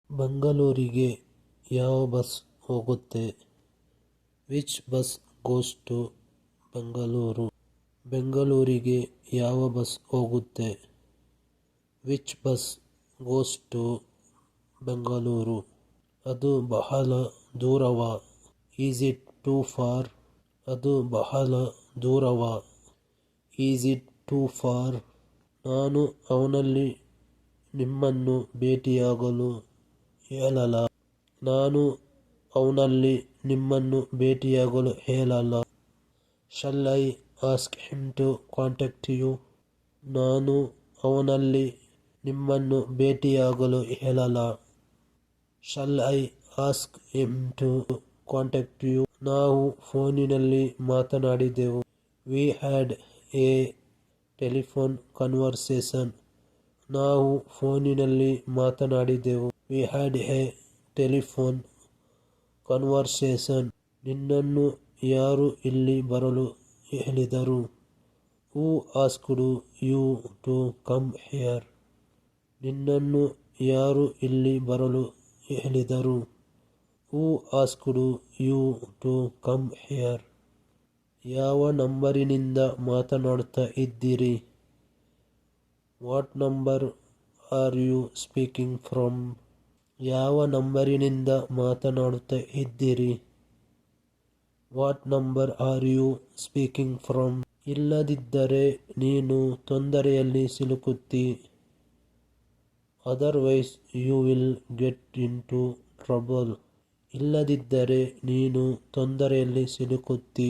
ಬೆಂಗಳೂರಿಗೆ ಯಾವ ಬಸ್ ಹೋಗುತ್ತೆ? Which bus goes to Bengaluru? ಬೆಂಗಳೂರಿಗೆ ಯಾವ ಬಸ್ ಹೋಗುತ್ತೆ? Which bus goes to Bengaluru? ಅದು ಬಹಳ ದೂರವಾ? Is it too far? ಅದು ಬಹಳ ದೂರವಾ? Is it too far? ನಾನು ಅವನಲ್ಲಿ ನಿಮ್ಮನ್ನು ಭೇಟಿಯಾಗಲು ಹೇಳಲ್ಲ. ನಾನು ಅವನಲ್ಲಿ ನಿಮ್ಮನ್ನು ಭೇಟಿಯಾಗಲು ಹೇಳಲ್ಲ. Shall I ask him to contact you? ನಾನು ಅವನಲ್ಲಿ ನಿಮ್ಮನ್ನು ಭೇಟಿಯಾಗಲು ಹೇಳಲ್ಲ. Shall I ask him to contact you? ನಾವು ಫೋನಿನಲ್ಲಿ ಮಾತನಾಡಿದೆವು. We had a telephone conversation. ನಾವು ಫೋನಿನಲ್ಲಿ ಮಾತನಾಡಿದೆವು. We had a telephone conversation. ನಿನ್ನನ್ನು ಯಾರು ಇಲ್ಲಿ ಬರಲು ಹೇಳಿದರು? Who asked you to come here? ನಿನ್ನನ್ನು ಯಾರು ಇಲ್ಲಿ ಬರಲು ಹೇಳಿದರು? Who asked you to come here? ಯಾವ ನಂಬರಿನಿಂದ ಮಾತನಾಡುತ್ತಾ ಇದ್ದೀರಿ? What number are you speaking from? ಯಾವ ನಂಬರಿನಿಂದ ಮಾತನಾಡುತ್ತಾ ಇದ್ದೀರಿ? What number are you speaking from? ಇಲ್ಲದಿದ್ದರೆ ನೀನು ತೊಂದರೆಯಲ್ಲಿ ಸಿಲುಕುತ್ತಿ. Otherwise you will get into trouble. ಇಲ್ಲದಿದ್ದರೆ ನೀನು ತೊಂದರೆಯಲ್ಲಿ ಸಿಲುಕುತ್ತಿ.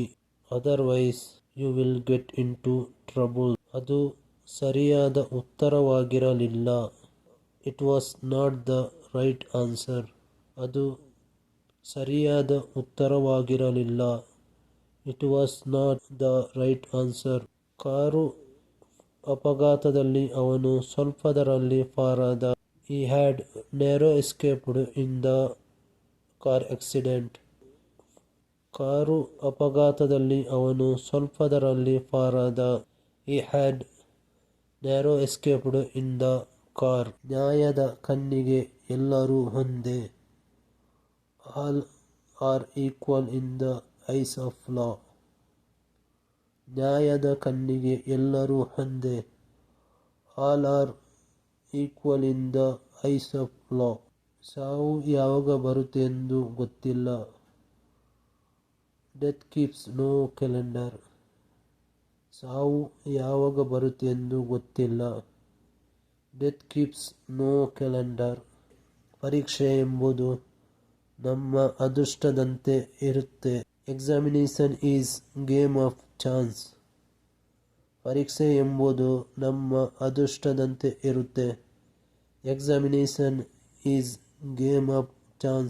Otherwise you will get into trouble. ಅದು ಸರಿಯಾದ ಉತ್ತರವಾಗಿರಲಿಲ್ಲ. It was not the right answer. ಅದು ಸರಿಯಾದ ಉತ್ತರವಾಗಿರಲಿಲ್ಲ. It was not the right answer. Car ಅಪಘಾತದಲ್ಲಿ ಅವನು ಸ್ವಲ್ಪದರಲ್ಲಿ ಪಾರಾದ. He had narrow escaped in the car accident. Car ಅಪಘಾತದಲ್ಲಿ ಅವನು ಸ್ವಲ್ಪದರಲ್ಲಿ ಪಾರಾದ. He had narrow escaped in the car. ನ್ಯಾಯದ ಕಣ್ಣಿಗೆ ಎಲ್ಲರೂ ಒಂದೇ. All are equal in the eyes of law. ನ್ಯಾಯದ ಕಣ್ಣಿಗೆ ಎಲ್ಲರೂ ಒಂದೇ. All are equal in the eyes of law. ಸಾವು ಯಾವಾಗ ಬರುತ್ತೆಂದು ಗೊತ್ತಿಲ್ಲ. Death keeps no calendar. ಸಾವು ಯಾವಾಗ ಬರುತ್ತೆಂದು ಗೊತ್ತಿಲ್ಲ. Death keeps no calendar. ಪರೀಕ್ಷೆ ಎಂಬುದು ನಮ್ಮ ಅದೃಷ್ಟದಂತೆ ಇರುತ್ತೆ. Examination is game of chance. ಪರೀಕ್ಷೆ ಎಂಬುದು ನಮ್ಮ ಅದೃಷ್ಟದಂತೆ ಇರುತ್ತೆ. Examination is game of chance.